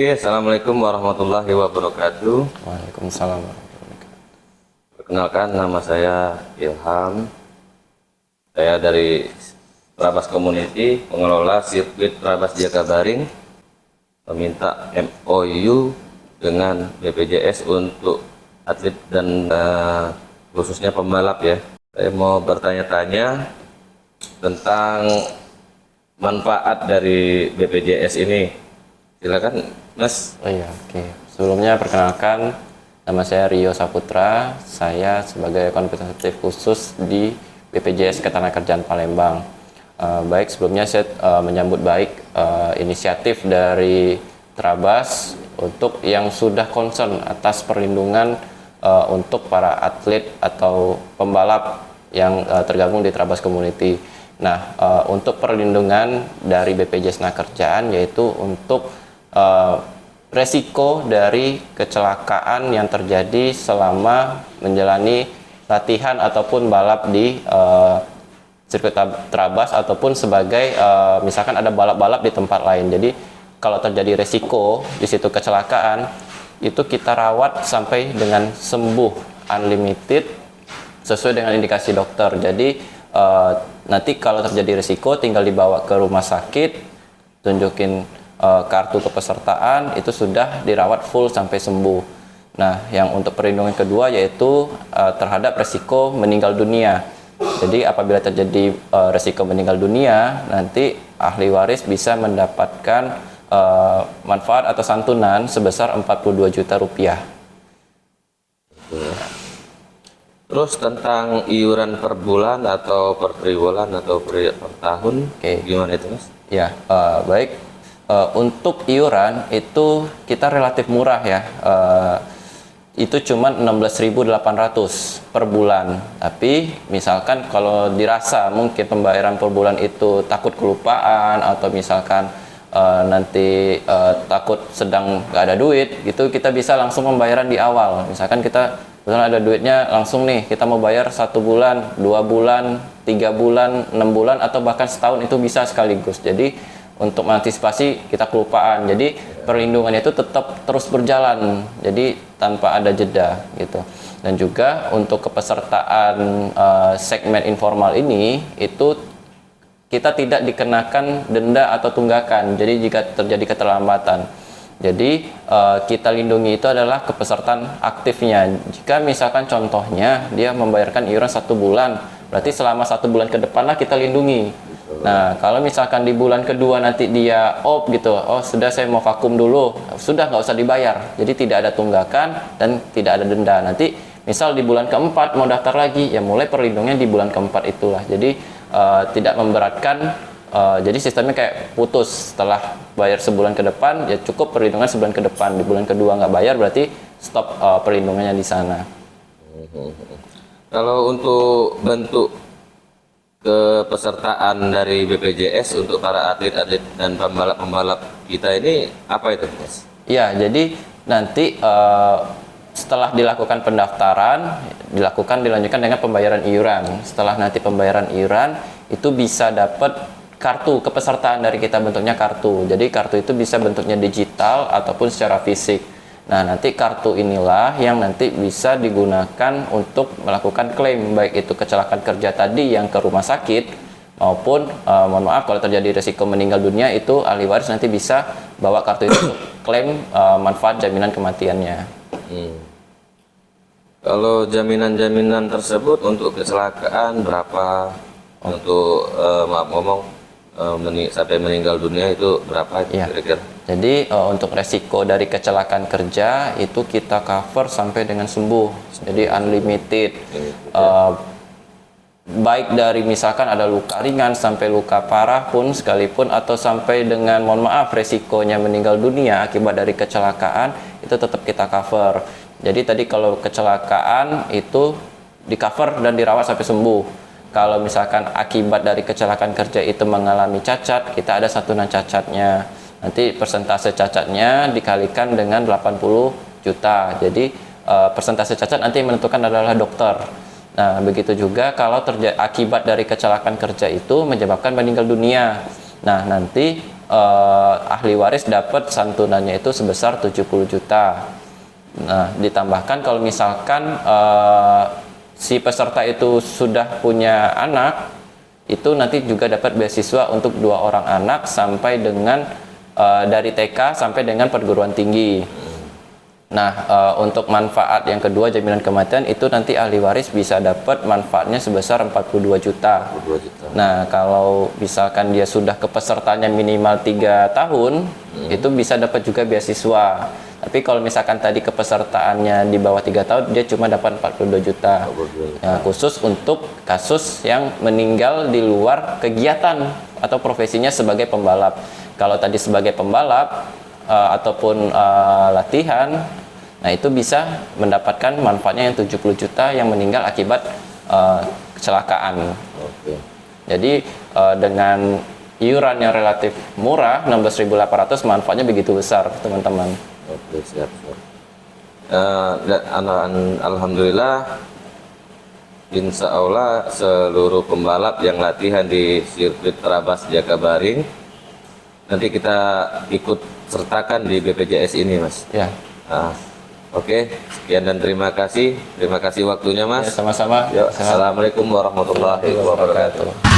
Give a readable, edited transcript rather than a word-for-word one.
Oke, Assalamualaikum warahmatullahi wabarakatuh. Waalaikumsalam warahmatullahi wabarakatuh. Perkenalkan, nama saya Ilham. Saya dari Trabas Community, pengelola sirkuit Trabas Jakabaring, meminta MOU dengan BPJS untuk atlet dan khususnya pembalap ya. Saya mau bertanya-tanya tentang manfaat dari BPJS ini. Silakan, Mas. Oh iya, oke. Sebelumnya perkenalkan, nama saya Rio Saputra. Saya sebagai konsultatif khusus di BPJS Ketenagakerjaan Palembang. Baik, sebelumnya saya menyambut baik inisiatif dari Trabas untuk yang sudah concern atas perlindungan untuk para atlet atau pembalap yang tergabung di Trabas Community. Nah, untuk perlindungan dari BPJS Ketenagakerjaan yaitu untuk resiko dari kecelakaan yang terjadi selama menjalani latihan ataupun balap di sirkuit Trabas ataupun sebagai misalkan ada balap-balap di tempat lain. Jadi kalau terjadi resiko di situ kecelakaan, itu kita rawat sampai dengan sembuh unlimited sesuai dengan indikasi dokter. Jadi nanti kalau terjadi resiko tinggal dibawa ke rumah sakit, tunjukin kartu kepesertaan, itu sudah dirawat full sampai sembuh. Nah, yang untuk perlindungan kedua yaitu terhadap resiko meninggal dunia. Jadi apabila terjadi resiko meninggal dunia, nanti ahli waris bisa mendapatkan manfaat atau santunan sebesar 42 juta rupiah. Terus tentang iuran per bulan atau per triwulan atau per tahun, gimana itu, Mas? Ya, baik. Untuk iuran itu kita relatif murah ya, itu cuma 16.800 per bulan. Tapi misalkan kalau dirasa mungkin pembayaran per bulan itu takut kelupaan atau misalkan nanti takut sedang nggak ada duit, gitu kita bisa langsung pembayaran di awal. Misalkan kita misalnya ada duitnya langsung nih, kita mau bayar 1 bulan, 2 bulan, 3 bulan, 6 bulan atau bahkan setahun itu bisa sekaligus. Jadi untuk mengantisipasi kita kelupaan, jadi perlindungannya itu tetap terus berjalan, jadi tanpa ada jeda gitu. Dan juga untuk kepesertaan segmen informal ini itu kita tidak dikenakan denda atau tunggakan. Jadi jika terjadi keterlambatan, jadi kita lindungi itu adalah kepesertaan aktifnya. Jika misalkan contohnya dia membayarkan iuran 1 bulan, berarti selama 1 bulan ke depan lah kita lindungi. Nah, kalau misalkan di bulan kedua nanti dia off gitu, oh sudah saya mau vakum dulu, sudah nggak usah dibayar. Jadi tidak ada tunggakan dan tidak ada denda. Nanti misal di bulan keempat mau daftar lagi, ya mulai perlindungannya di bulan keempat itulah. Jadi tidak memberatkan. Jadi sistemnya kayak putus, setelah bayar sebulan ke depan, ya cukup perlindungan sebulan ke depan. Di bulan kedua nggak bayar, berarti stop perlindungannya di sana. Kalau untuk bentuk kepesertaan dari BPJS untuk para atlet-atlet dan pembalap-pembalap kita ini apa itu, Mas? Ya, jadi nanti setelah dilakukan pendaftaran, dilanjutkan dengan pembayaran iuran. Setelah nanti pembayaran iuran, itu bisa dapat kartu kepesertaan dari kita, bentuknya kartu. Jadi kartu itu bisa bentuknya digital ataupun secara fisik. Nah, nanti kartu inilah yang nanti bisa digunakan untuk melakukan klaim, baik itu kecelakaan kerja tadi yang ke rumah sakit maupun mohon maaf kalau terjadi risiko meninggal dunia, itu ahli waris nanti bisa bawa kartu itu untuk klaim manfaat jaminan kematiannya. Kalau jaminan-jaminan tersebut untuk kecelakaan berapa? Untuk maaf ngomong sampai meninggal dunia itu berapa kira-kira? Jadi untuk resiko dari kecelakaan kerja itu kita cover sampai dengan sembuh. Jadi unlimited. Baik dari misalkan ada luka ringan sampai luka parah pun sekalipun, atau sampai dengan mohon maaf resikonya meninggal dunia akibat dari kecelakaan, itu tetap kita cover. Jadi tadi kalau kecelakaan itu di cover dan dirawat sampai sembuh. Kalau misalkan akibat dari kecelakaan kerja itu mengalami cacat, kita ada santunan cacatnya. Nanti persentase cacatnya dikalikan dengan 80 juta. Jadi persentase cacat nanti yang menentukan adalah dokter. Nah, begitu juga kalau akibat dari kecelakaan kerja itu menyebabkan meninggal dunia. Nah, nanti ahli waris dapat santunannya itu sebesar 70 juta. Nah, ditambahkan kalau misalkan si peserta itu sudah punya anak, itu nanti juga dapat beasiswa untuk 2 orang anak sampai dengan dari TK sampai dengan perguruan tinggi. Nah, untuk manfaat yang kedua, jaminan kematian, itu nanti ahli waris bisa dapat manfaatnya sebesar 42 juta. 42 juta. Nah, kalau misalkan dia sudah kepesertanya minimal 3 tahun, itu bisa dapat juga beasiswa. Tapi kalau misalkan tadi kepesertaannya di bawah 3 tahun, dia cuma dapat 42 juta. 42 juta. Nah, khusus untuk kasus yang meninggal di luar kegiatan atau profesinya sebagai pembalap. Kalau tadi sebagai pembalap ataupun latihan, nah itu bisa mendapatkan manfaatnya yang 70 juta yang meninggal akibat kecelakaan. Oke. Jadi dengan iuran yang relatif murah, 16.800, manfaatnya begitu besar, teman-teman. Oke, siap. Alhamdulillah, insya Allah seluruh pembalap yang latihan di sirkuit Trabas Jakabaring nanti kita ikut sertakan di BPJS ini, Mas. Ya, Oke, sekian dan terima kasih. Terima kasih waktunya, ya Mas. sama-sama. Yuk, Assalamualaikum warahmatullahi wabarakatuh.